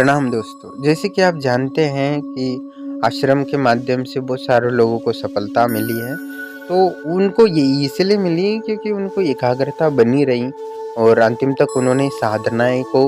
प्रणाम दोस्तों। जैसे कि आप जानते हैं कि आश्रम के माध्यम से बहुत सारे लोगों को सफलता मिली है। तो उनको ये इसलिए मिली क्योंकि उनको एकाग्रता बनी रही और अंतिम तक उन्होंने साधनाएँ को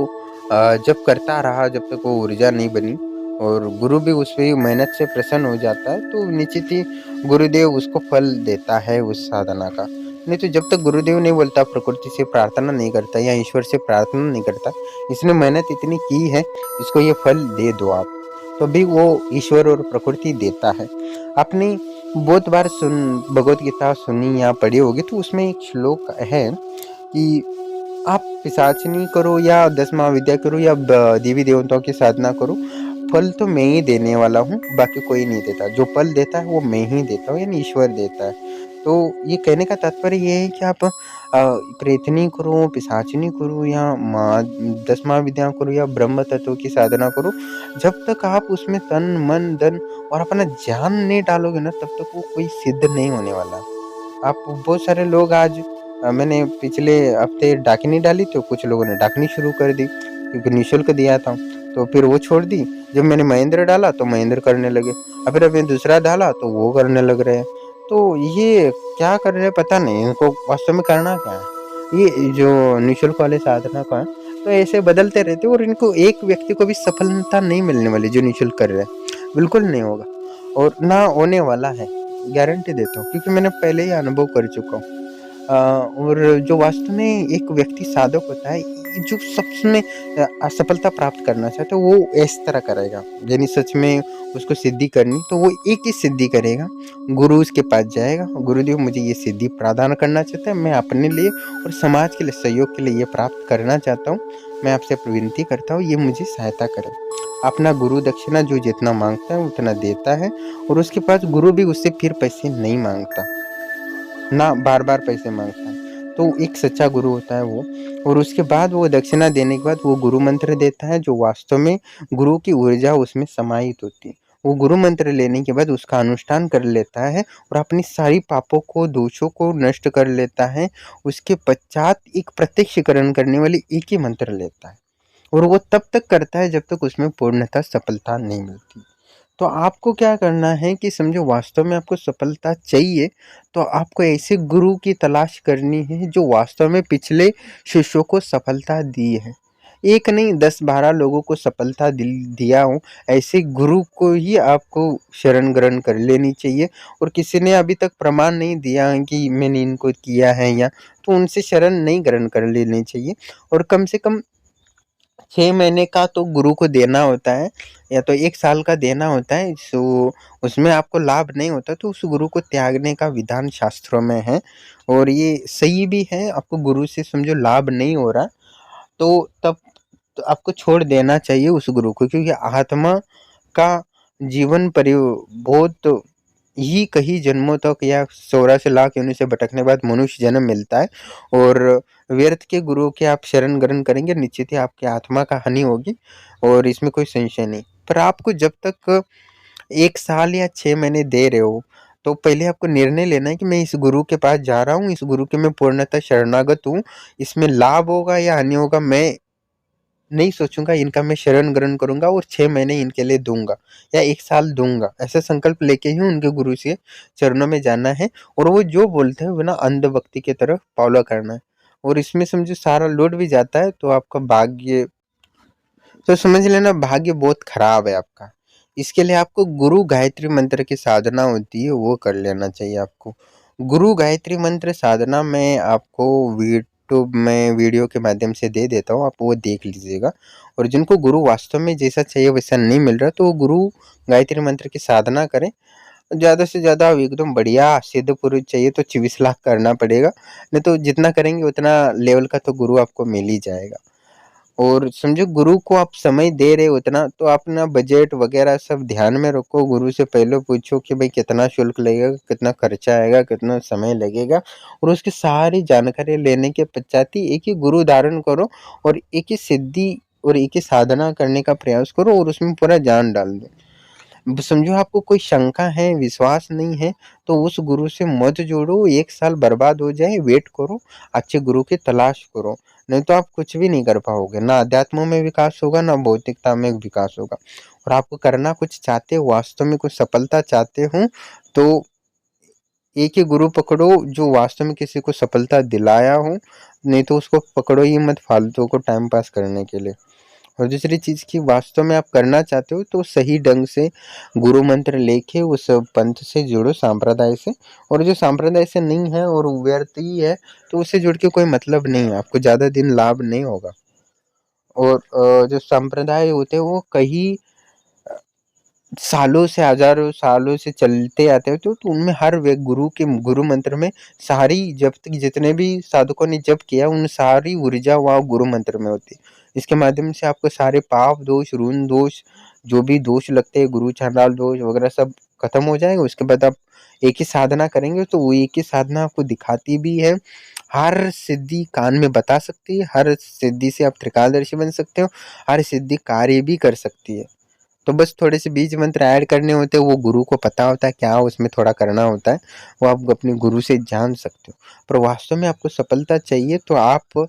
जब करता रहा जब तक वो ऊर्जा नहीं बनी और गुरु भी उसकी मेहनत से प्रसन्न हो जाता है, तो निश्चित ही गुरुदेव उसको फल देता है उस साधना का। नहीं तो जब तक गुरुदेव नहीं बोलता, प्रकृति से प्रार्थना नहीं करता या ईश्वर से प्रार्थना नहीं करता, इसने मेहनत इतनी की है, इसको ये फल दे दो आप। तो भी वो ईश्वर और प्रकृति देता है। आपने बहुत बार भगवत गीता सुनी या पढ़ी होगी, तो उसमें एक श्लोक है कि आप पिशाचिनी करो या 10 महाविद्या करो या देवी देवताओं की साधना करो, फल तो मैं ही देने वाला हूँ, बाकी कोई नहीं देता। जो फल देता है वो मैं ही देता हूँ, यानी ईश्वर देता है। तो ये कहने का तात्पर्य ये है कि आप प्रेतनी करो, पिशाचिनी करो या 10 महाविद्या करो या ब्रह्म तत्व की साधना करो, जब तक आप उसमें तन, मन, धन और अपना जान नहीं डालोगे ना, तब तक वो कोई सिद्ध नहीं होने वाला। आप बहुत सारे लोग आज मैंने पिछले हफ्ते डाकिनी डाली, तो कुछ लोगों ने डाकनी शुरू कर दी क्योंकि निःशुल्क दिया था, तो फिर वो छोड़ दी। जब मैंने महेंद्र डाला तो महेंद्र करने लगे, और फिर अभी दूसरा डाला तो वो करने लग रहे हैं। तो ये क्या कर रहे हैं पता नहीं, इनको वास्तव में करना क्या है? ये जो निःशुल्क वाले साधना का है, तो ऐसे बदलते रहते और इनको एक व्यक्ति को भी सफलता नहीं मिलने वाली जो निःशुल्क कर रहे हैं, बिल्कुल नहीं होगा और ना होने वाला है, गारंटी देता हूँ क्योंकि मैंने पहले ही अनुभव कर चुका हूँ। और जो वास्तव में एक व्यक्ति साधक होता है, जो सच में असफलता प्राप्त करना चाहता है, वो इस तरह करेगा। यानी सच में उसको सिद्धि करनी, तो वो एक ही सिद्धि करेगा, गुरु उसके पास जाएगा, गुरुदेव मुझे ये सिद्धि प्रदान करना चाहता है, मैं अपने लिए और समाज के लिए सहयोग के लिए ये प्राप्त करना चाहता हूँ, मैं आपसे विनती करता हूँ ये मुझे सहायता करें। अपना गुरु दक्षिणा जो जितना मांगता है उतना देता है और उसके पास गुरु भी उससे फिर पैसे नहीं मांगता, ना बार-बार पैसे माँगता है। तो एक सच्चा गुरु होता है वो, और उसके बाद वो दक्षिणा देने के बाद वो गुरु मंत्र देता है, जो वास्तव में गुरु की ऊर्जा उसमें समाहित होती है। वो गुरु मंत्र लेने के बाद उसका अनुष्ठान कर लेता है और अपनी सारी पापों को, दोषों को नष्ट कर लेता है। उसके पश्चात एक प्रत्यक्षीकरण करने वाली एक ही मंत्र लेता है और वो तब तक करता है जब तक उसमें पूर्णतः सफलता नहीं मिलती। तो आपको क्या करना है कि समझो वास्तव में आपको सफलता चाहिए, तो आपको ऐसे गुरु की तलाश करनी है जो वास्तव में पिछले शिष्यों को सफलता दी है। एक नहीं 10-12 लोगों को सफलता दिया हो, ऐसे गुरु को ही आपको शरण ग्रहण कर लेनी चाहिए। और किसी ने अभी तक प्रमाण नहीं दिया है कि मैंने इनको किया है या, तो उनसे शरण नहीं ग्रहण कर लेनी चाहिए। और कम से कम 6 महीने का तो गुरु को देना होता है या तो 1 साल का देना होता है। सो उसमें आपको लाभ नहीं होता तो उस गुरु को त्यागने का विधान शास्त्रों में है और ये सही भी है। आपको गुरु से समझो लाभ नहीं हो रहा, तो तब तो आपको छोड़ देना चाहिए उस गुरु को, क्योंकि आत्मा का जीवन बहुत ही कई जन्मों तक या 84 लाख योनि से भटकने के बाद मनुष्य जन्म मिलता है। और व्यर्थ के गुरुओं के आप शरण ग्रहण करेंगे, निश्चित ही आपकी आत्मा का हानि होगी और इसमें कोई संशय नहीं। पर आपको जब तक 1 साल या 6 महीने दे रहे हो, तो पहले आपको निर्णय लेना है कि मैं इस गुरु के पास जा रहा हूँ, इस गुरु के मैं पूर्णतः शरणागत हूँ। इसमें लाभ होगा या हानि होगा मैं नहीं सोचूँगा, इनका मैं शरण ग्रहण करूँगा और 6 महीने इनके लिए दूँगा या 1 साल दूँगा। ऐसा संकल्प लेके ही उनके गुरु के चरणों में जाना है और वो जो बोलते हैं वो ना अंधभक्ति की तरफ फॉलो करना है। और इसमें समझो सारा लौट भी जाता है तो आपका भाग्य, तो समझ लेना भाग्य बहुत खराब है आपका। इसके लिए आपको गुरु गायत्री मंत्र की साधना होती है, वो कर लेना चाहिए आपको। गुरु गायत्री मंत्र साधना मैं आपको यूट्यूब में वीडियो के माध्यम से दे देता हूँ, आप वो देख लीजिएगा। और जिनको गुरु वास्तव में जैसा चाहिए वैसा नहीं मिल रहा, तो वो गुरु गायत्री मंत्र की साधना करें। ज़्यादा से ज़्यादा एकदम बढ़िया सिद्ध पुरुष चाहिए तो 24 लाख करना पड़ेगा, नहीं तो जितना करेंगे उतना लेवल का तो गुरु आपको मिल ही जाएगा। और समझो गुरु को आप समय दे रहे हो उतना, तो अपना बजट वगैरह सब ध्यान में रखो। गुरु से पहले पूछो कि भाई कितना शुल्क लगेगा, कितना खर्चा आएगा, कितना समय लगेगा, और उसकी सारी जानकारी लेने के पश्चात ही एक ही गुरु धारण करो और एक ही सिद्धि और एक ही साधना करने का प्रयास करो और उसमें पूरा जान डाल दो। समझो आपको कोई शंका है, विश्वास नहीं है, तो उस गुरु से मत जोड़ो। 1 साल बर्बाद हो जाए, वेट करो, अच्छे गुरु की तलाश करो। नहीं तो आप कुछ भी नहीं कर पाओगे, ना अध्यात्म में विकास होगा, ना भौतिकता में विकास होगा। और आपको करना कुछ चाहते हो, वास्तव में कुछ सफलता चाहते हो, तो एक ही गुरु पकड़ो जो वास्तव में किसी को सफलता दिलाया हो, नहीं तो उसको पकड़ो ही मत फालतू को टाइम पास करने के लिए। और दूसरी चीज़ कि वास्तव में आप करना चाहते हो तो सही ढंग से गुरु मंत्र लेके उस पंथ से जुड़ो, संप्रदाय से। और जो संप्रदाय से नहीं है और व्यर्थ ही है, तो उससे जुड़ के कोई मतलब नहीं है, आपको ज़्यादा दिन लाभ नहीं होगा। और जो संप्रदाय होते हैं वो कई सालों से, हज़ारों सालों से चलते आते हैं, तो उनमें हर वे गुरु मंत्र में सारी जब तक जितने भी साधकों ने जप किया, उन सारी ऊर्जा वहाँ गुरु मंत्र में होती है। इसके माध्यम से आपको सारे पाप दोष, ऋण दोष, जो भी दोष लगते हैं, गुरु चांडाल दोष वगैरह सब खत्म हो जाएगा। उसके बाद आप एक ही साधना करेंगे, तो वो एक ही साधना आपको दिखाती भी है। हर सिद्धि कान में बता सकती है, हर सिद्धि से आप त्रिकालदर्शी बन सकते हो, हर सिद्धि कार्य भी कर सकती है। तो बस थोड़े से बीज मंत्र ऐड करने होते हैं, वो गुरु को पता होता है क्या उसमें थोड़ा करना होता है, वो आप अपने गुरु से जान सकते हो। पर वास्तव में आपको सफलता चाहिए तो आप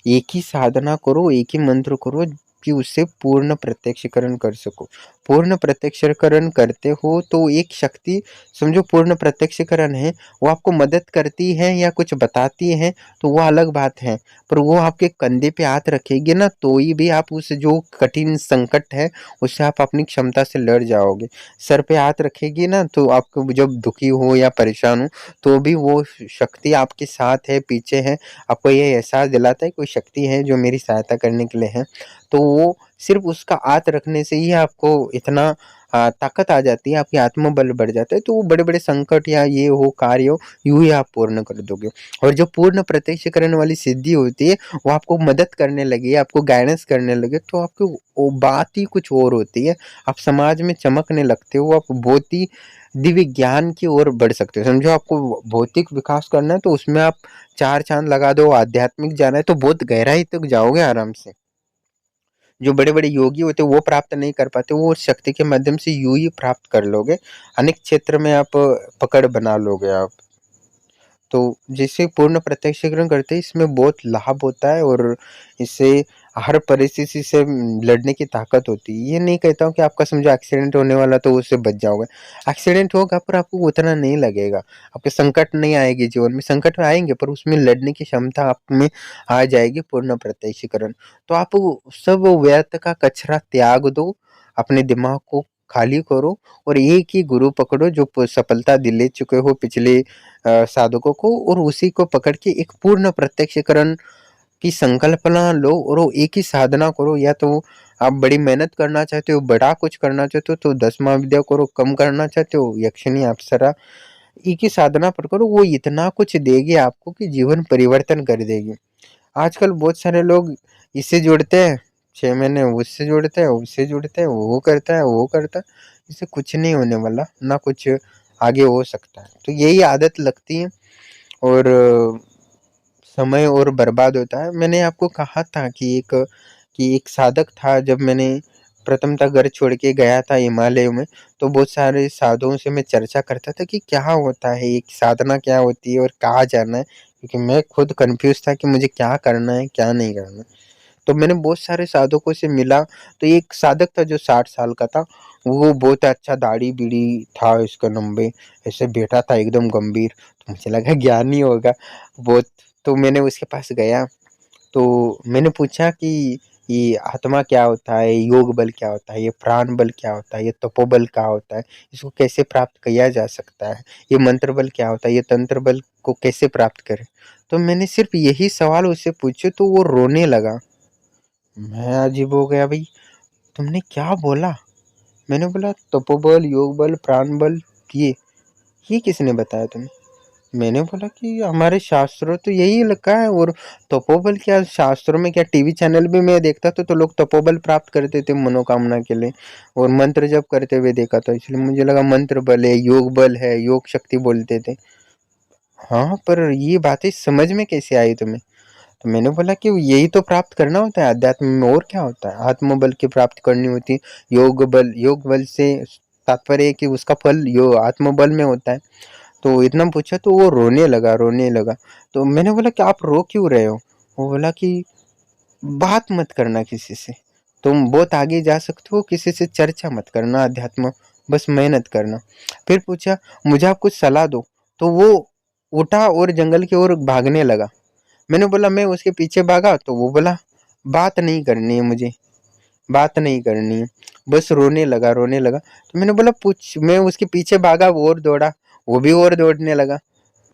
एक ही साधना करो, एक ही मंत्र करो कि उससे पूर्ण प्रत्यक्षीकरण कर सको। पूर्ण प्रत्यक्षीकरण करते हो तो एक शक्ति, समझो पूर्ण प्रत्यक्षीकरण है, वो आपको मदद करती है या कुछ बताती है तो वो अलग बात है। पर वो आपके कंधे पे हाथ रखेगी ना, तो ही भी आप उस जो कठिन संकट है उससे आप अपनी क्षमता से लड़ जाओगे। सर पे हाथ रखेगी ना, तो आपको जब दुखी हो या परेशान हो, तो भी वो शक्ति आपके साथ है, पीछे है। आपको ये एहसास दिलाता है कोई शक्ति है जो मेरी सहायता करने के लिए है। तो वो सिर्फ उसका हाथ रखने से ही आपको इतना ताकत आ जाती है, आपकी आत्मबल बढ़ जाता है, तो वो बड़े-बड़े संकट या ये हो, कार्य हो, यूँ ही आप पूर्ण कर दोगे। और जो पूर्ण प्रत्यक्षीकरण वाली सिद्धि होती है, वो आपको मदद करने लगे, आपको गाइडेंस करने लगे, तो आपकी वो बात ही कुछ और होती है। आप समाज में चमकने लगते हो, आप बहुत ही दिव्य ज्ञान की ओर बढ़ सकते हो। समझो आपको भौतिक विकास करना है, तो उसमें आप 4 चाँद लगा दो, आध्यात्मिक जाना है तो बहुत गहराई तक जाओगे आराम से। जो बड़े-बड़े योगी होते हैं वो प्राप्त नहीं कर पाते, वो शक्ति के माध्यम से यूँ ही प्राप्त कर लोगे। अनेक क्षेत्र में आप पकड़ बना लोगे आप। तो जैसे पूर्ण प्रत्यक्षीकरण करते हैं, इसमें बहुत लाभ होता है और इससे हर परिस्थिति से लड़ने की ताकत होती है। ये नहीं कहता हूँ कि आपका समझो एक्सीडेंट होने वाला तो उससे बच जाओगे। एक्सीडेंट होगा पर आपको उतना नहीं लगेगा, आपके संकट नहीं आएगी जीवन में, संकट आएँगे पर उसमें लड़ने की क्षमता आप में आ जाएगी पूर्ण प्रत्यक्षीकरण। तो आप वो सब व्यर्थ का कचरा त्याग दो, अपने दिमाग को खाली करो और एक ही गुरु पकड़ो जो सफलता दिले चुके हो पिछले साधकों को, और उसी को पकड़ के एक पूर्ण प्रत्यक्षीकरण की संकल्पना लो और वो एक ही साधना करो। या तो आप बड़ी मेहनत करना चाहते हो, बड़ा कुछ करना चाहते हो तो 10वां विद्या करो, कम करना चाहते हो यक्षिणी अप्सरा, एक ही साधना पर करो, वो इतना कुछ देगी आपको कि जीवन परिवर्तन कर देगी। आजकल बहुत सारे लोग इससे जुड़ते हैं, 6 महीने उससे जुड़ते हैं, उससे जुड़ते हैं, वो करता है, वो करता है, इससे कुछ नहीं होने वाला, ना कुछ आगे हो सकता है। तो यही आदत लगती है और समय और बर्बाद होता है। मैंने आपको कहा था कि एक साधक था, जब मैंने प्रथमतः घर छोड़ के गया था हिमालय में, तो बहुत सारे साधुओं से मैं चर्चा करता था कि क्या होता है, एक साधना क्या होती है और कहाँ जाना है? क्योंकि मैं खुद कन्फ्यूज़ था कि मुझे क्या करना है, क्या नहीं करना। तो मैंने बहुत सारे साधकों से मिला, तो एक साधक था जो 60 साल का था, वो बहुत अच्छा दाढ़ी-बीड़ी था इसका लंबे, ऐसे बैठा था एकदम गंभीर, तो मुझे लगा ज्ञानी होगा बहुत। तो मैंने उसके पास गया, तो मैंने पूछा कि ये आत्मा क्या होता है, योग बल क्या होता है, ये प्राण बल क्या होता है, ये तपोबल क्या होता है, इसको कैसे प्राप्त किया जा सकता है, ये मंत्र बल क्या होता है, ये तंत्र बल को कैसे प्राप्त करें? तो मैंने सिर्फ़ यही सवाल उससे पूछे तो वो रोने लगा। मैं अजीब हो गया, भई तुमने क्या बोला? मैंने बोला तपोबल, योग बल, प्राण बल, ये किसने बताया तुम्हें? मैंने बोला कि हमारे शास्त्रों तो यही लिखा है। और तपोबल क्या, शास्त्रों में क्या, टीवी चैनल भी मैं देखता था तो लोग तपोबल प्राप्त करते थे मनोकामना के लिए और मंत्र जप करते हुए देखा था, इसलिए मुझे लगा मंत्र बल है, योग बल है, योग शक्ति बोलते थे। हाँ, पर ये बातें समझ में कैसे आई तुम्हें? तो मैंने बोला कि यही तो प्राप्त करना होता है अध्यात्म में, और क्या होता है? आत्मबल की प्राप्ति करनी होती है। योग बल से तात्पर्य है कि उसका फल यो आत्मबल में होता है। तो इतना पूछा तो वो रोने लगा, रोने लगा। तो मैंने बोला कि आप रो क्यों रहे हो? वो बोला कि बात मत करना किसी से, तुम बहुत आगे जा सकते हो, किसी से चर्चा मत करना अध्यात्म, बस मेहनत करना। फिर पूछा, मुझे आप कुछ सलाह दो। तो वो उठा और जंगल की ओर भागने लगा। मैंने बोला, मैं उसके पीछे भागा तो वो बोला, बात नहीं करनी है मुझे, बात नहीं करनी है। बस रोने लगा, रोने लगा। तो मैंने बोला पूछ, मैं उसके पीछे भागा, वो और दौड़ा, वो भी और दौड़ने लगा।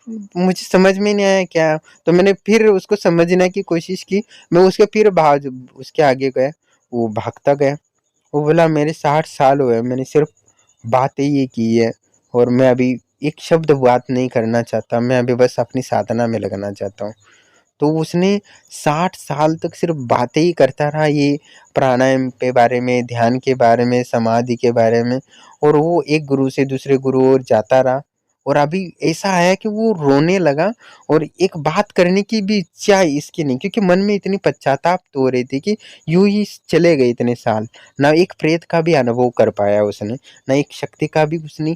मुझे समझ में नहीं आया क्या। तो मैंने फिर उसको समझने की कोशिश की। मैं उसके फिर भाग उसके आगे गया, वो भागता गया। वो बोला, मेरे 60 साल हुए, मैंने सिर्फ बातें ही की है, और मैं अभी एक शब्द बात नहीं करना चाहता, मैं अभी बस अपनी साधना में लगना चाहता हूँ। तो उसने 60 साल तक सिर्फ बातें ही करता रहा, ये प्राणायाम के बारे में, ध्यान के बारे में, समाधि के बारे में, और वो एक गुरु से दूसरे गुरु और जाता रहा। और अभी ऐसा आया कि वो रोने लगा, और एक बात करने की भी इच्छा इसकी नहीं, क्योंकि मन में इतनी पश्चाताप तो हो रही थी कि यूं ही चले गए इतने साल। ना एक प्रेत का भी अनुभव कर पाया उसने, ना एक शक्ति का भी उसने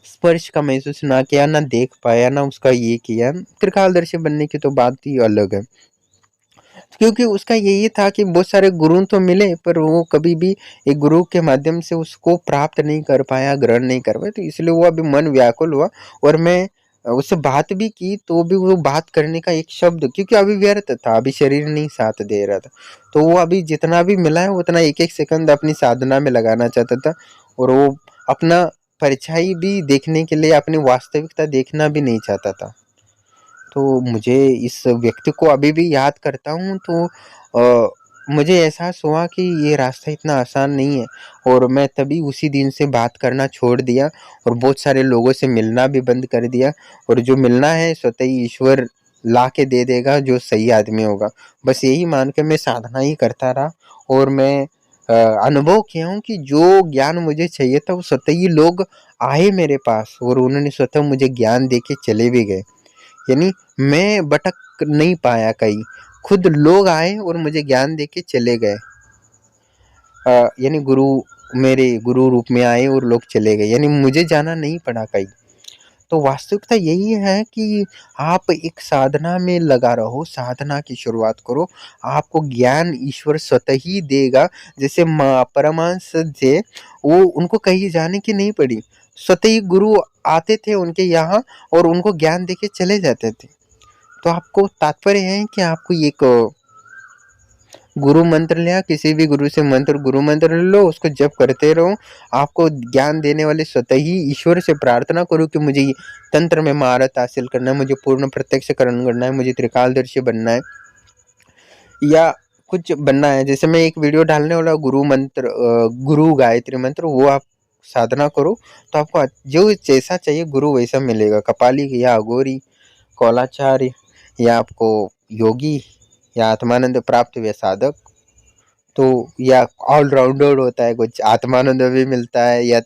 स्पर्श का महसूस ना किया, ना देख पाया, ना उसका ये किया। त्रिकालदर्शी बनने की तो बात ही अलग है। क्योंकि उसका यही था कि बहुत सारे गुरु तो मिले, पर वो कभी भी एक गुरु के माध्यम से उसको प्राप्त नहीं कर पाया, ग्रहण नहीं कर पाया, तो इसलिए वो अभी मन व्याकुल हुआ। और मैं उससे बात भी की तो भी वो बात करने का एक शब्द, क्योंकि अभी व्यर्थ था, अभी शरीर नहीं साथ दे रहा था। तो वो अभी जितना भी मिला है उतना एक एक सेकंड अपनी साधना में लगाना चाहता था, और वो अपना परछाई भी देखने के लिए अपनी वास्तविकता देखना भी नहीं चाहता था। तो मुझे इस व्यक्ति को अभी भी याद करता हूँ, तो मुझे एहसास हुआ कि ये रास्ता इतना आसान नहीं है, और मैं तभी उसी दिन से बात करना छोड़ दिया, और बहुत सारे लोगों से मिलना भी बंद कर दिया। और जो मिलना है स्वतः ही ईश्वर ला के दे देगा, जो सही आदमी होगा। बस यही मान के मैं साधना ही करता रहा, और मैं अनुभव किया हूँ कि जो ज्ञान मुझे चाहिए था वो स्वतः ही लोग आए मेरे पास, और उन्होंने स्वतः मुझे ज्ञान दे के चले भी गए। यानी मैं भटक नहीं पाया कहीं, खुद लोग आए और मुझे ज्ञान देके चले गए। यानी गुरु मेरे गुरु रूप में आए और लोग चले गए, यानी मुझे जाना नहीं पड़ा कहीं। तो वास्तविकता यही है कि आप एक साधना में लगा रहो, साधना की शुरुआत करो, आपको ज्ञान ईश्वर स्वतः ही देगा। जैसे परमहंस थे, वो उनको कहीं जाने की नहीं पड़ी, स्वतः ही गुरु आते थे उनके यहाँ, और उनको ज्ञान देके चले जाते थे। तो आपको तात्पर्य है कि आपको एक गुरु मंत्र लिया, किसी भी गुरु से मंत्र, गुरु मंत्र ले लो, उसको जप करते रहो। आपको ज्ञान देने वाले स्वतः ही ईश्वर से प्रार्थना करो कि मुझे ये तंत्र में महारत हासिल करना है, मुझे पूर्ण प्रत्यक्षकरण करना है, मुझे त्रिकालदर्शी बनना है, या कुछ बनना है। जैसे मैं एक वीडियो डालने वाला गुरु मंत्र, गुरु गायत्री मंत्र, वो आप साधना करो, तो आपको जो जैसा चाहिए गुरु वैसा मिलेगा। कपाली या अघोरी, कौलाचार्य, या आपको योगी, या आत्मानंद प्राप्त हुए साधक, तो या ऑलराउंडर होता है, कुछ आत्मानंद भी मिलता है, या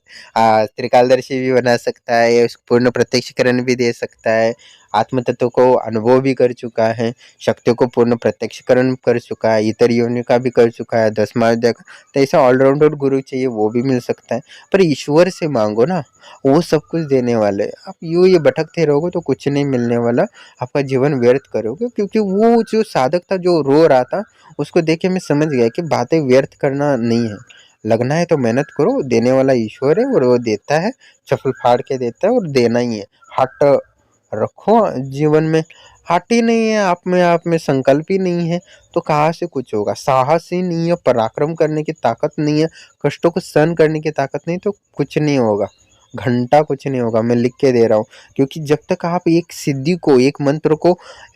त्रिकालदर्शी भी बना सकता है, या उसको पूर्ण प्रत्यक्षकरण भी दे सकता है, आत्म तत्व को अनुभव भी कर चुका है, शक्तियों को पूर्ण प्रत्यक्षकरण कर चुका है, इतर योनि का भी कर चुका है, 10वां का। तो ऐसा ऑलराउंडर गुरु चाहिए वो भी मिल सकता है। पर ईश्वर से मांगो ना, वो सब कुछ देने वाले। आप यूं ये भटकते रहोगे तो कुछ नहीं मिलने वाला, आपका जीवन व्यर्थ करोगे। क्योंकि वो जो साधक था जो रो रहा था, उसको देख के मैं समझ गया कि बातें व्यर्थ करना नहीं है, लगना है तो मेहनत करो, देने वाला ईश्वर है, और वो देता है, चप्पल फाड़ के देता है, और देना ही है। हट रखो जीवन में, हट ही नहीं है आप में संकल्प ही नहीं है, तो कहाँ से कुछ होगा। साहस ही नहीं है, पराक्रम करने की ताकत नहीं है, कष्टों को सहन करने की ताकत नहीं, तो कुछ नहीं होगा, घंटा कुछ नहीं होगा, मैं लिख के दे रहा हूँ। क्योंकि जब तक आप एक सिद्धि को, एक मंत्र को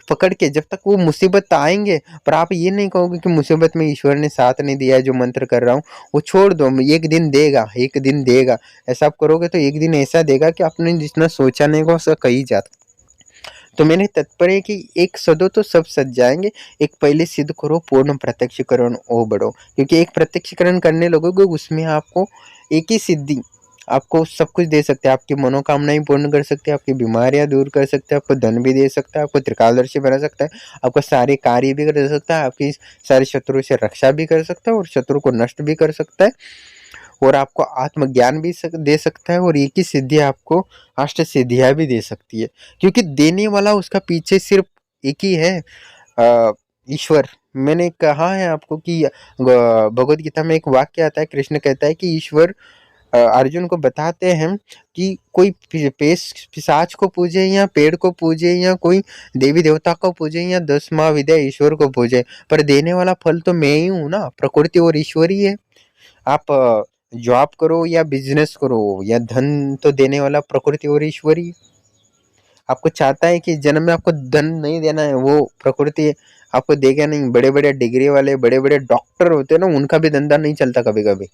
पकड़ के, जब तक वो मुसीबत आएंगे, पर आप ये नहीं कहोगे कि मुसीबत में ईश्वर ने साथ नहीं दिया है, जो मंत्र कर रहा हूँ वो छोड़ दो, एक दिन देगा, एक दिन देगा। ऐसा आप करोगे तो एक दिन ऐसा देगा कि आपने जितना सोचा नहीं होगा उसका कहीं जाता। तो मैंने तात्पर्य है कि एक सदो तो सब सज जाएंगे, एक पहले सिद्ध करो, पूर्ण प्रत्यक्षीकरण ओ बढ़ो। क्योंकि एक प्रत्यक्षीकरण करने लगोगे उसमें आपको एक ही सिद्धि आपको सब कुछ दे सकते हैं, आपकी मनोकामनाएं पूर्ण कर सकते हैं, आपकी बीमारियां दूर कर सकते हैं, आपको धन भी दे सकता है, आपको त्रिकालदर्शी बना सकता है, आपको सारे कार्य भी कर सकता है, आपकी सारे शत्रु से रक्षा भी कर सकता है, और शत्रु को नष्ट भी कर सकता है, और आपको आत्मज्ञान भी दे सकता है, और एक ही सिद्धि आपको अष्ट सिद्धियां भी दे सकती है। क्योंकि देने वाला उसका पीछे सिर्फ एक ही है, ईश्वर। मैंने कहा है आपको कि भगवत गीता में एक वाक्य आता है, कृष्ण कहता है कि ईश्वर अर्जुन को बताते हैं कि कोई पिशाच को पूजे या पेड़ को पूजे या कोई देवी देवता को पूजे या 10 महाविद्या ईश्वर को पूजे, पर देने वाला फल तो मैं ही हूँ ना, प्रकृति और ईश्वर ही है। आप जॉब करो या बिजनेस करो या धन तो देने वाला प्रकृति और ईश्वर ही है। आपको चाहता है कि जन्म में आपको धन नहीं देना है, वो प्रकृति आपको देगा नहीं। बड़े बड़े डिग्री वाले बड़े बड़े डॉक्टर होते हैं ना, उनका भी धंधा नहीं चलता, कभी कभी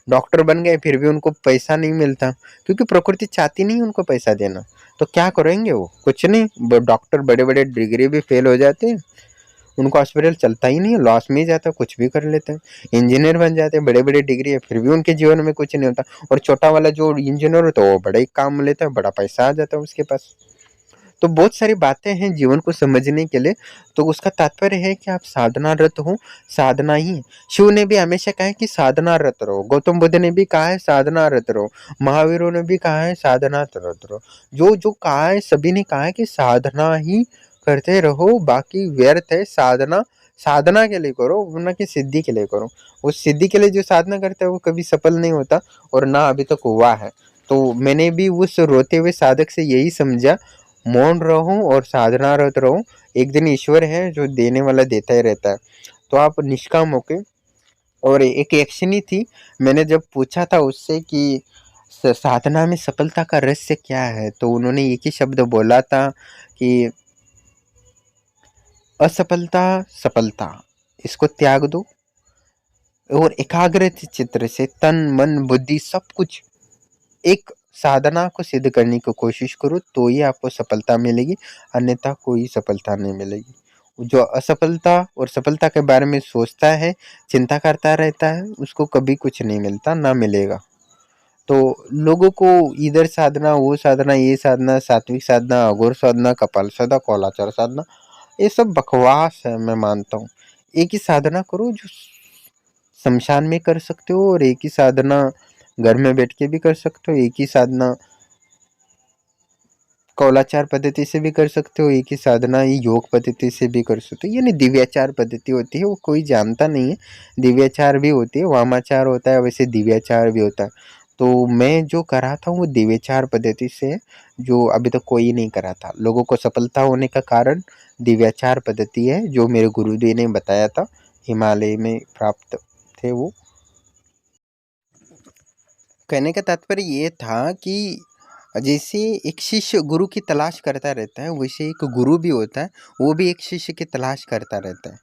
डॉक्टर बन गए फिर भी उनको पैसा नहीं मिलता, क्योंकि प्रकृति चाहती नहीं उनको पैसा देना। तो क्या करेंगे वो, कुछ नहीं। डॉक्टर बड़े बड़े डिग्री भी फेल हो जाते हैं, उनको हॉस्पिटल चलता ही नहीं है, लॉस में ही जाता है, कुछ भी कर लेते हैं। इंजीनियर बन जाते हैं, बड़े बड़े डिग्री है, फिर भी उनके जीवन में कुछ नहीं होता। और छोटा वाला जो इंजीनियर होता है वो बड़ा ही काम लेता है, बड़ा पैसा आ जाता है उसके पास। तो बहुत सारी बातें हैं जीवन को समझने के लिए। तो उसका तात्पर्य है कि आप साधनारत हो, साधना ही। शिव ने भी हमेशा कहा है कि साधनारत रहो, गौतम बुद्ध ने भी कहा है साधनारत रहो, महावीरों ने भी कहा है साधनारत रहो। जो जो कहा है सभी ने कहा है कि साधना ही करते रहो, बाकी व्यर्थ है साधना। साधना के लिए करो, वरना कि सिद्धि के लिए करो। उस सिद्धि के लिए जो साधना करता है वो कभी सफल नहीं होता, और ना अभी तक हुआ है। तो मैंने भी उस रोते हुए साधक से यही समझा, मौन रहूं और साधनारत रहूं। एक दिन ईश्वर है जो देने वाला देता ही रहता है। तो आप निष्काम होके। और एक यक्षिणी थी, मैंने जब पूछा था उससे कि साधना में सफलता का रहस्य क्या है, तो उन्होंने एक ही शब्द बोला था कि असफलता सफलता, इसको त्याग दो और एकाग्र चित्र से तन मन बुद्धि सब कुछ एक साधना को सिद्ध करने की कोशिश करो, तो ही आपको सफलता मिलेगी, अन्यथा कोई सफलता नहीं मिलेगी। जो असफलता और सफलता के बारे में सोचता है, चिंता करता रहता है, उसको कभी कुछ नहीं मिलता, ना मिलेगा। तो लोगों को इधर साधना, वो साधना, ये साधना, सात्विक साधना, अघोर साधना, कपाल साधना, कौलाचार साधना, ये सब बकवास है, मैं मानता हूँ। एक ही साधना करो जो शमशान में कर सकते हो, और एक ही साधना घर में बैठ के भी कर सकते हो, एक ही साधना कौलाचार पद्धति से भी कर सकते हो, एक ही साधना ही योग पद्धति से भी कर सकते हो। यानी दिव्याचार पद्धति होती है, वो कोई जानता नहीं है। दिव्याचार भी होती है, वामाचार होता है, वैसे दिव्याचार भी होता है। तो मैं जो करा था वो दिव्याचार पद्धति से है, जो अभी तक कोई नहीं करा था। लोगों को सफलता होने का कारण दिव्याचार पद्धति है, जो मेरे गुरुदेव ने बताया था, हिमालय में प्राप्त थे वो। कहने का तात्पर्य ये था कि जैसे एक शिष्य गुरु की तलाश करता रहता है, वैसे एक गुरु भी होता है, वो भी एक शिष्य की तलाश करता रहता है।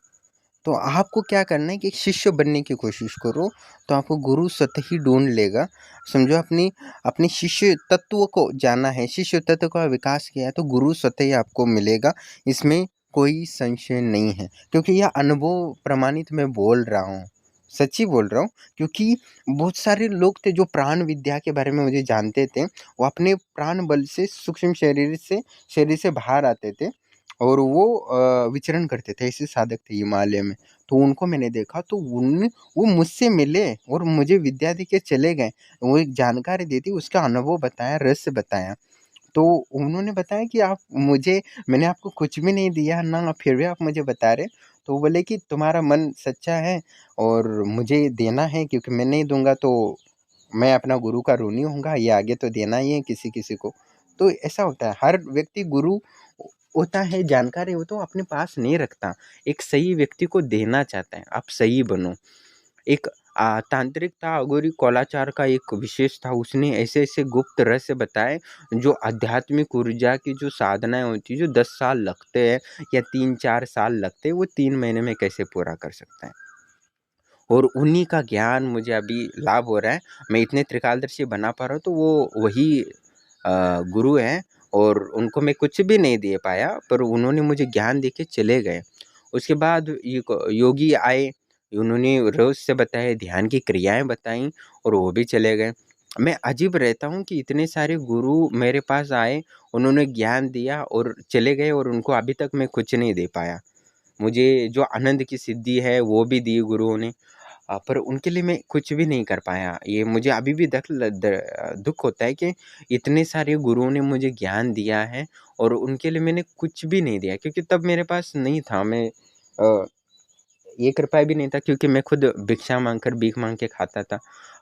तो आपको क्या करना है कि एक शिष्य बनने की कोशिश करो, तो आपको गुरु स्वतः ही ढूंढ लेगा। समझो, अपनी अपने शिष्य तत्व को जाना है, शिष्य तत्व का विकास किया है, तो गुरु स्वतः ही आपको मिलेगा। इसमें कोई संशय नहीं है, क्योंकि यह अनुभव प्रमाणित मैं बोल रहा हूँ, सच्ची बोल रहा हूँ। क्योंकि बहुत सारे लोग थे जो प्राण विद्या के बारे में मुझे जानते थे, वो अपने प्राण बल से सूक्ष्म शरीर से बाहर आते थे, और वो विचरण करते थे, ऐसे साधक थे हिमालय में। तो उनको मैंने देखा, तो वो मुझसे मिले और मुझे विद्या दे के चले गए। वो एक जानकारी दी थी, उसका अनुभव बताया, रहस्य बताया। तो उन्होंने बताया कि आप मुझे, मैंने आपको कुछ भी नहीं दिया ना, फिर भी आप मुझे बता रहे। तो वो बोले कि तुम्हारा मन सच्चा है और मुझे देना है, क्योंकि मैं नहीं दूंगा तो मैं अपना गुरु का ऋणी होऊंगा, ये आगे तो देना ही है किसी किसी को। तो ऐसा होता है, हर व्यक्ति गुरु होता है, जानकारी हो तो अपने पास नहीं रखता, एक सही व्यक्ति को देना चाहता है। आप सही बनो। एक तांत्रिक था, अघोरी कौलाचार का एक विशेष था, उसने ऐसे ऐसे गुप्त रहस्य बताए, जो आध्यात्मिक ऊर्जा की जो साधनाएं होती है, जो 10 साल लगते हैं या 3-4 साल लगते हैं, वो 3 महीने में कैसे पूरा कर सकता है। और उन्हीं का ज्ञान मुझे अभी लाभ हो रहा है, मैं इतने त्रिकालदर्शी बना पा रहा हूँ, तो वो वही गुरु हैं। और उनको मैं कुछ भी नहीं दे पाया, पर उन्होंने मुझे ज्ञान दे के चले गए। उसके बाद ये योगी आए, उन्होंने रोज से बताए, ध्यान की क्रियाएं बताई, और वो भी चले गए। मैं अजीब रहता हूँ कि इतने सारे गुरु मेरे पास आए, उन्होंने ज्ञान दिया और चले गए, और उनको अभी तक मैं कुछ नहीं दे पाया। मुझे जो आनंद की सिद्धि है वो भी दी गुरुओं ने, पर उनके लिए मैं कुछ भी नहीं कर पाया। ये मुझे अभी भी दुख होता है कि इतने सारे गुरुओं ने मुझे ज्ञान दिया है और उनके लिए मैंने कुछ भी नहीं दिया, क्योंकि तब मेरे पास नहीं था। मैं ₹1 भी नहीं था, क्योंकि मैं खुद भिक्षा माँगकर, भीख माँग के खाता था।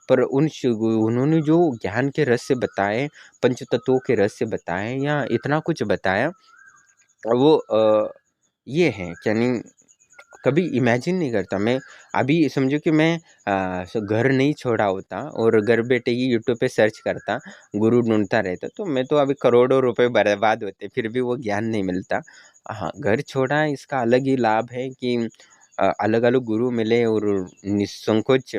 पर उन्होंने जो ज्ञान के रहस्य बताए, पंचतत्वों के रहस्य बताए या इतना कुछ बताया, वो ये है यानी कभी इमेजिन नहीं करता मैं। अभी समझो कि मैं घर नहीं छोड़ा होता और घर बैठे ही यूट्यूब पे सर्च करता, गुरु ढूँढता रहता, तो मैं तो अभी करोड़ों रुपए बर्बाद होते, फिर भी वो ज्ञान नहीं मिलता। हाँ, घर छोड़ा इसका अलग ही लाभ है कि अलग-अलग गुरु मिले और निसंकोच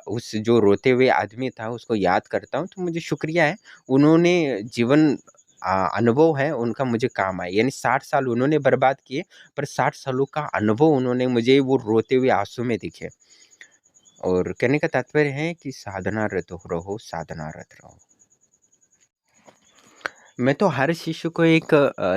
उस जो रोते हुए आदमी था उसको याद करता हूँ, तो मुझे शुक्रिया है। उन्होंने जीवन अनुभव है उनका मुझे काम आया, यानी 60 साल उन्होंने बर्बाद किए, पर 60 सालों का अनुभव उन्होंने मुझे वो रोते हुए आँसू में दिखे। और कहने का तात्पर्य है कि साधनारत रहो, साधनारत रहो। मैं तो हर शिष्य को एक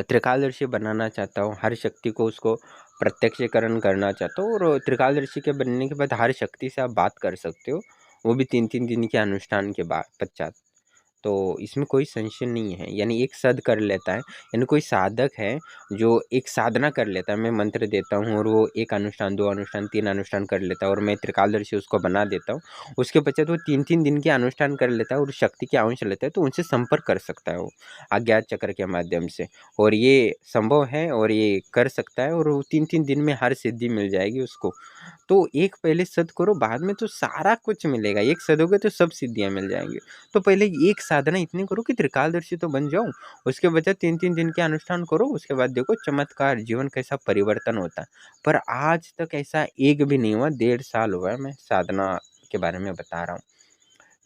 त्रिकालदर्शी बनाना चाहता हूँ, हर शक्ति को उसको प्रत्यक्षीकरण करना चाहता हूँ, और त्रिकालदर्शी के बनने के बाद हर शक्ति से आप बात कर सकते हो, वो भी 3-3 दिन के अनुष्ठान के बाद पश्चात। तो इसमें कोई संशय नहीं है, यानी एक सद कर लेता है, यानी कोई साधक है जो एक साधना कर लेता है, मैं मंत्र देता हूँ और वो 1 अनुष्ठान, 2 अनुष्ठान, 3 अनुष्ठान कर लेता है और मैं त्रिकालदर्शी उसको बना देता हूँ। उसके पश्चात वो 3-3 दिन के अनुष्ठान कर लेता है और शक्ति के अंश लेता है, तो उनसे संपर्क कर सकता है वो अज्ञात चक्र के माध्यम से, और ये संभव है और ये कर सकता है, और वो 3-3 दिन में हर सिद्धि मिल जाएगी उसको। तो एक पहले सद करो, बाद में तो सारा कुछ मिलेगा, एक सदोगे तो सब सिद्धियाँ मिल जाएँगी। तो पहले एक साधना इतनी करो कि त्रिकालदर्शी तो बन जाओ, उसके बजाय 3-3 दिन के अनुष्ठान करो, उसके बाद देखो चमत्कार, जीवन कैसा परिवर्तन होता है। पर आज तक ऐसा एक भी नहीं हुआ, 1.5 साल हुआ है मैं साधना के बारे में बता रहा हूँ।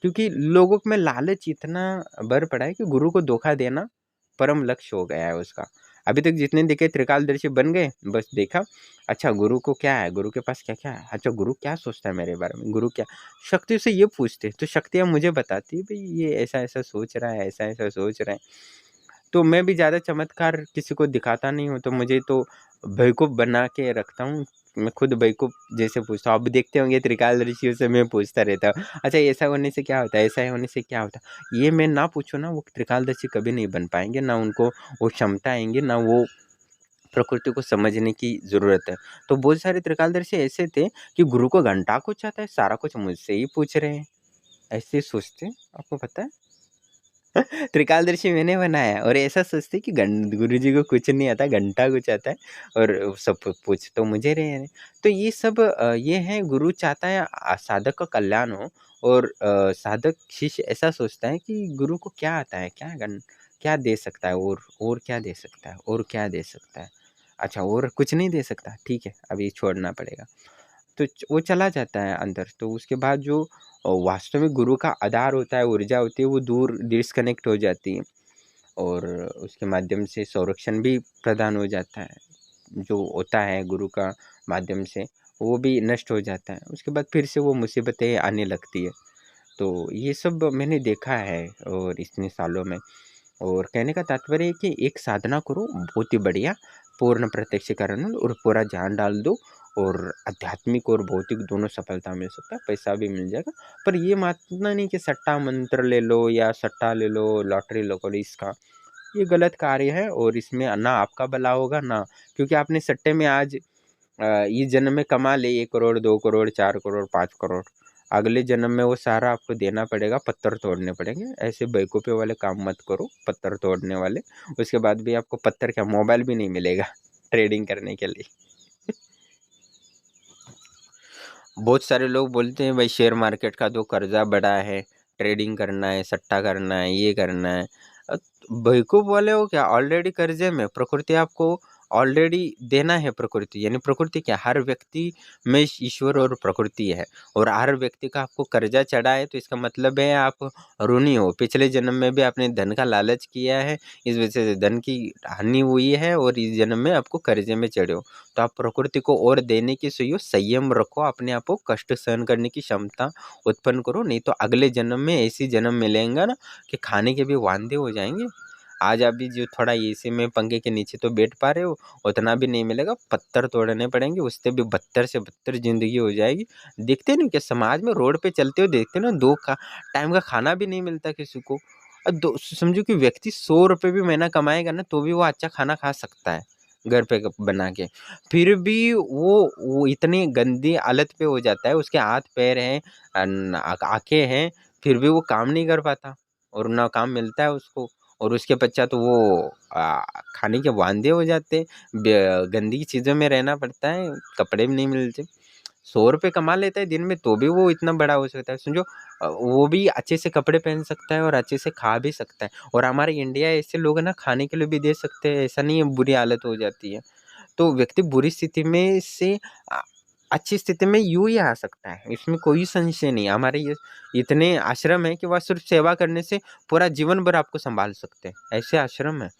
क्योंकि लोगों में लालच इतना भर पड़ा है कि गुरु को धोखा देना परम लक्ष्य हो गया है उसका। अभी तक जितने देखे त्रिकालदर्शी बन गए, बस देखा, अच्छा गुरु को क्या है, गुरु के पास क्या-क्या है, अच्छा गुरु क्या सोचता है मेरे बारे में, गुरु क्या, शक्ति से ये पूछते, तो शक्तियाँ मुझे बताती है भई ये ऐसा-ऐसा सोच रहा है, ऐसा-ऐसा सोच रहा है। तो मैं भी ज़्यादा चमत्कार किसी को दिखाता नहीं हूँ, तो मुझे तो बेवकूफ़ बना के रखता हूँ। मैं खुद बेवकूफ़ जैसे पूछता हूँ, आप देखते होंगे त्रिकालदर्शियों से मैं पूछता रहता हूँ, अच्छा ऐसा होने से क्या होता है? ऐसा होने से क्या होता है? ये मैं ना पूछूँ ना, वो त्रिकालदर्शी कभी नहीं बन पाएँगे, ना उनको वो क्षमता आएँगी, ना वो प्रकृति को समझने की ज़रूरत है। तो बहुत सारे त्रिकालदर्शी ऐसे थे कि गुरु को घंटा कुछ आता है, सारा कुछ मुझसे ही पूछ रहे हैं, ऐसे सोचते हैं, आपको पता है? त्रिकालदर्शी मैंने बनाया, और ऐसा सोचते कि गुरुजी को कुछ नहीं आता, घंटा कुछ आता है, और सब पूछ तो मुझे रहे हैं। तो ये सब ये है, गुरु चाहता है साधक का कल्याण हो, और साधक शिष्य ऐसा सोचता है कि गुरु को क्या आता है, क्या दे सकता है, और क्या दे सकता है, और क्या दे सकता है। अच्छा और कुछ नहीं दे सकता, ठीक है, अभी छोड़ना पड़ेगा। तो वो चला जाता है अंदर, तो उसके बाद जो वास्तविक गुरु का आधार होता है, ऊर्जा होती है, वो दूर डिस्कनेक्ट हो जाती है, और उसके माध्यम से संरक्षण भी प्रदान हो जाता है, जो होता है गुरु का माध्यम से वो भी नष्ट हो जाता है, उसके बाद फिर से वो मुसीबतें आने लगती है। तो ये सब मैंने देखा है और इतने सालों में, और कहने का तात्पर्य है कि एक साधना करो बहुत ही बढ़िया, पूर्ण प्रत्यक्षीकरण और पूरा ध्यान डाल दो, और आध्यात्मिक और भौतिक दोनों सफलता मिल सकता है, पैसा भी मिल जाएगा। पर ये मानना नहीं कि सट्टा मंत्र ले लो या सट्टा ले लो, लॉटरी लो इसका, ये गलत कार्य है, और इसमें ना आपका भला होगा ना, क्योंकि आपने सट्टे में आज इस जन्म में कमा ले 1 करोड़, 2 करोड़, 4 करोड़, 5 करोड़, अगले जन्म में वो सारा आपको देना पड़ेगा, पत्थर तोड़ने पड़ेंगे। ऐसे बेवकूफ़ी वाले काम मत करो, पत्थर तोड़ने वाले। उसके बाद भी आपको पत्थर क्या, मोबाइल भी नहीं मिलेगा ट्रेडिंग करने के लिए। बहुत सारे लोग बोलते हैं भाई शेयर मार्केट का तो कर्जा बड़ा है, ट्रेडिंग करना है, सट्टा करना है, ये करना है। बेवकूफ़ वाले हो क्या, ऑलरेडी कर्जे में, प्रकृति आपको ऑलरेडी देना है, प्रकृति यानी प्रकृति क्या, हर व्यक्ति में ईश्वर और प्रकृति है, और हर व्यक्ति का आपको कर्जा चढ़ा है, तो इसका मतलब है आप ऋणी हो, पिछले जन्म में भी आपने धन का लालच किया है, इस वजह से धन की हानि हुई है, और इस जन्म में आपको कर्जे में चढ़े हो। तो आप प्रकृति को और देने की संयम रखो, अपने आप को कष्ट सहन करने की क्षमता उत्पन्न करो, नहीं तो अगले जन्म में ऐसी जन्म मिलेगा ना कि खाने के भी वांदे हो जाएंगे। आज अभी जो थोड़ा एसी में पंखे के नीचे तो बैठ पा रहे हो, उतना भी नहीं मिलेगा, पत्थर तोड़ने पड़ेंगे, उससे भी बदतर से बदतर जिंदगी हो जाएगी। देखते नहीं क्या समाज में, रोड पे चलते हो देखते ना, 2 का टाइम का खाना भी नहीं मिलता किसी को। दो समझो कि व्यक्ति 100 रुपये भी महीना कमाएगा ना, तो भी वो अच्छा खाना खा सकता है, घर पे बना के, फिर भी वो इतनी गंदी हालत पे हो जाता है, उसके हाथ-पैर हैं, आँखें हैं, फिर भी वो काम नहीं कर पाता और ना काम मिलता है उसको और उसके पश्चात वो खाने के वांदे हो जाते हैं, गंदी चीज़ों में रहना पड़ता है, कपड़े भी नहीं मिलते। ₹100 कमा लेता है दिन में तो भी वो इतना बड़ा हो सकता है, समझो वो भी अच्छे से कपड़े पहन सकता है और अच्छे से खा भी सकता है और हमारे इंडिया ऐसे लोग हैं ना खाने के लिए भी दे सकते हैं, ऐसा नहीं है बुरी हालत हो जाती है। तो व्यक्ति बुरी स्थिति में से अ, अच्छी स्थिति में यूँ ही आ सकता है, इसमें कोई संशय नहीं है। हमारे ये इतने आश्रम हैं कि वह सिर्फ़ सेवा करने से पूरा जीवन भर आपको सँभाल सकते हैं, ऐसे आश्रम हैं।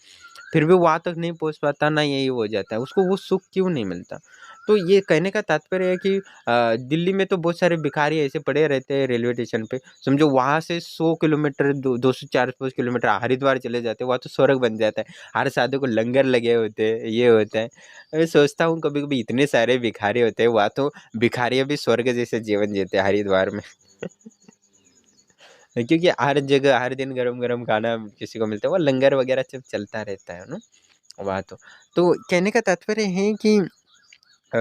फिर भी वहाँ तक नहीं पहुँच पाता, ना यही हो जाता है, उसको वो सुख क्यों नहीं मिलता? तो ये कहने का तात्पर्य है कि दिल्ली में तो बहुत सारे भिखारी ऐसे पड़े रहते हैं रेलवे स्टेशन पे, समझो वहाँ से 100 किलोमीटर, दो 200 400 किलोमीटर हरिद्वार चले जाते हैं, वहाँ तो स्वर्ग बन जाता है। हर साधु को लंगर लगे होते हैं, ये होता है। मैं सोचता हूँ कभी-कभी इतने सारे भिखारी होते हैं, वहाँ तो भिखारियाँ भी स्वर्ग जैसे जीवन जीते हैं हरिद्वार में। क्योंकि हर जगह, हर दिन गरम-गरम खाना किसी को मिलता है, वो लंगर वगैरह सब चलता रहता है ना, वहाँ तो। तो कहने का तात्पर्य है कि अ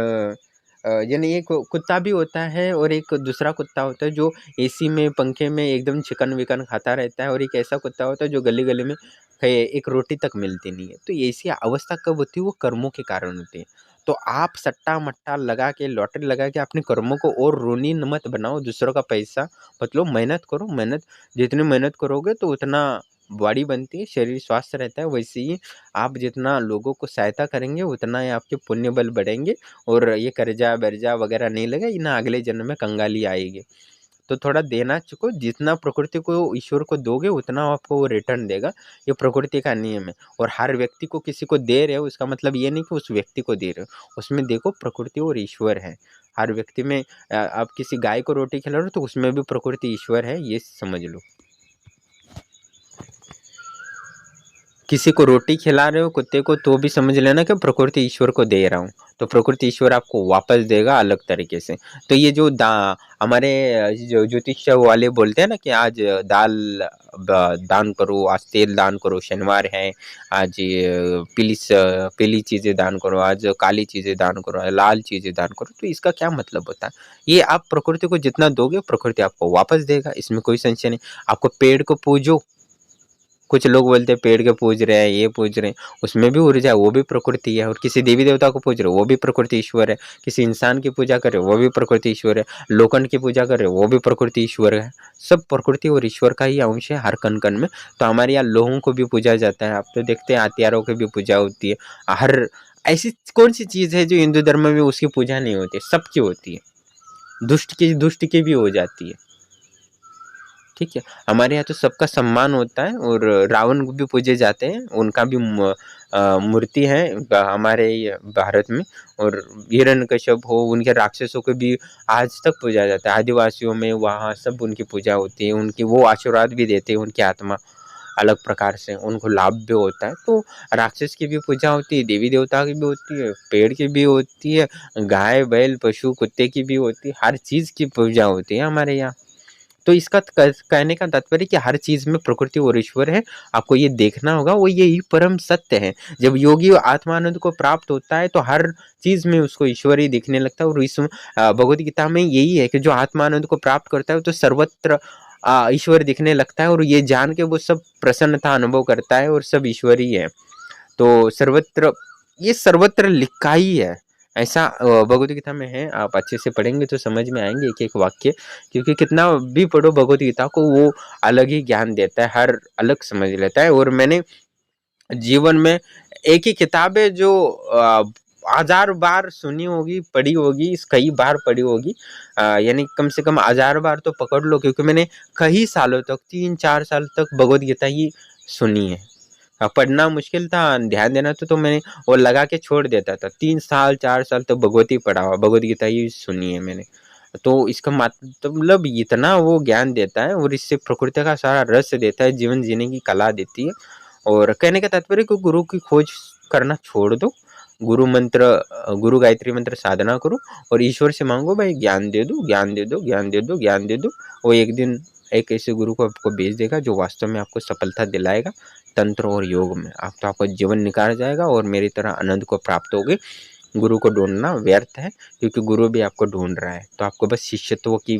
यानी एक कुत्ता भी होता है और एक दूसरा कुत्ता होता है जो एसी में, पंखे में एकदम चिकन-विकन खाता रहता है और एक ऐसा कुत्ता होता है जो गली-गली में एक रोटी तक मिलती नहीं है। तो ऐसी अवस्था कब होती है? वो कर्मों के कारण होती है। तो आप सट्टा-मट्टा लगा के, लॉटरी लगा के अपने कर्मों को और ऋणी मत बनाओ, दूसरों का पैसा मत लो, मेहनत करो, मेहनत जितनी मेहनत करोगे तो उतना बॉडी बनती है, शरीर स्वस्थ रहता है। वैसे ही आप जितना लोगों को सहायता करेंगे, उतना ही आपके पुण्य बल बढ़ेंगे और ये कर्जा-वर्जा वगैरह नहीं लगेगा, ये ना अगले जन्म में कंगाली आएगी। तो थोड़ा देना सीखो, जितना प्रकृति को ईश्वर को दोगे उतना आपको वो रिटर्न देगा, ये प्रकृति का नियम है। और हर व्यक्ति को किसी को दे रहे हो इसका मतलब ये नहीं कि उस व्यक्ति को दे रहे हो, उसमें देखो प्रकृति और ईश्वर है। हर व्यक्ति में आप किसी गाय को रोटी खिला रहे हो तो उसमें भी प्रकृति ईश्वर है, ये समझ लो। किसी को रोटी खिला रहे हो कुत्ते को तो भी समझ लेना कि प्रकृति ईश्वर को दे रहा हूँ, तो प्रकृति ईश्वर आपको वापस देगा अलग तरीके से। तो ये जो हमारे जो ज्योतिष वाले बोलते हैं ना कि आज दाल दान करो, आज तेल दान करो, शनिवार है, आज ये पीली चीज़ें दान करो, आज काली चीज़ें दान करो, लाल चीज़ें दान करो, तो इसका क्या मतलब होता है? ये आप प्रकृति को जितना दोगे प्रकृति आपको वापस देगा, इसमें कोई संशय नहीं। आपको पेड़ को पूजो, कुछ लोग बोलते हैं पेड़ के पूज रहे हैं, ये पूज रहे हैं, उसमें भी ऊर्जा है, वो भी प्रकृति है। और किसी देवी-देवता को पूज रहे हो, वो भी प्रकृति ईश्वर है। किसी इंसान की पूजा कर रहे हो, वो भी प्रकृति ईश्वर है। लोखंड की पूजा कर रहे हो, वो भी प्रकृति ईश्वर है। सब प्रकृति और ईश्वर का ही अंश है हर कण-कण में। तो हमारे यहाँ लोहों को भी पूजा जाता है। आप तो देखते हैं हथियारों की भी पूजा होती है। हर ऐसी कौन-सी चीज़ है जो हिंदू धर्म में उसकी पूजा नहीं होती? सबकी होती है। दुष्ट की भी हो जाती है। ठीक है? हमारे यहाँ तो सबका सम्मान होता है और रावण को भी पूजे जाते हैं, उनका भी मूर्ति है हमारे ये भारत में। और हिरण्यकश्यप हो, उनके राक्षसों को भी आज तक पूजा जाता है। आदिवासियों में वहाँ सब उनकी पूजा होती है, उनकी वो आशीर्वाद भी देते हैं, उनकी आत्मा अलग प्रकार से उनको लाभ भी होता है। तो राक्षस की भी पूजा होती है, देवी-देवता की भी होती है, पेड़ की भी होती है, गाय, बैल, पशु, कुत्ते की भी होती है, हर चीज़ की पूजा होती है हमारे यहाँ। तो इसका कहने का तात्पर्य कि हर चीज़ में प्रकृति और ईश्वर है, आपको ये देखना होगा, वो यही परम सत्य है। जब योगी आत्मानंद को प्राप्त होता है तो हर चीज़ में उसको ईश्वर ही दिखने लगता है। और भगवद गीता में यही है कि जो आत्मानंद को प्राप्त करता है तो सर्वत्र ईश्वर दिखने लगता है और ये जान के वो सब प्रसन्नता अनुभव करता है और सब ईश्वर ही है। तो सर्वत्र लिखा ही है। ऐसा भगवद गीता में है, आप अच्छे से पढ़ेंगे तो समझ में आएँगे एक-एक वाक्य, क्योंकि कितना भी पढ़ो भगवद गीता को वो अलग ही ज्ञान देता है, हर अलग समझ लेता है। और मैंने जीवन में एक ही किताब है जो हज़ार बार सुनी होगी, पढ़ी होगी, कई बार पढ़ी होगी, यानी कम से कम हज़ार बार तो पकड़ लो, क्योंकि मैंने कई सालों तक 3-4 साल तक भगवद गीता ही सुनी है। पढ़ना मुश्किल था, ध्यान देना तो मैंने वो लगा के छोड़ देता था। 3 साल 4 साल तक भगवत ही पढ़ा हुआ, भगवद गीता ही सुनी है मैंने। तो इसका मतलब इतना वो ज्ञान देता है और इससे प्रकृति का सारा रस देता है, जीवन जीने की कला देती है। और कहने का तात्पर्य कि गुरु की खोज करना छोड़ दो, गुरु गायत्री मंत्र साधना करो और ईश्वर से माँगो, भाई ज्ञान दे दो, ज्ञान दे दो, ज्ञान दे दो, ज्ञान दे दो। वो एक दिन एक ऐसे गुरु को आपको भेज देगा जो वास्तव में आपको सफलता दिलाएगा। तंत्र और योग में। अब तो आपका जीवन निखार जाएगा और मेरी तरह आनंद को प्राप्त होगे। गुरु को ढूँढना व्यर्थ है, क्योंकि गुरु भी आपको ढूँढ रहा है। तो आपको बस शिष्यत्व की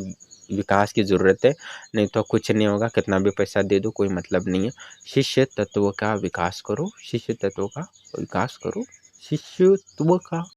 विकास की ज़रूरत है, नहीं तो कुछ नहीं होगा। कितना भी पैसा दे दो कोई मतलब नहीं है। शिष्य तत्व का विकास करो, शिष्य तत्व का विकास करो, शिष्यत्व का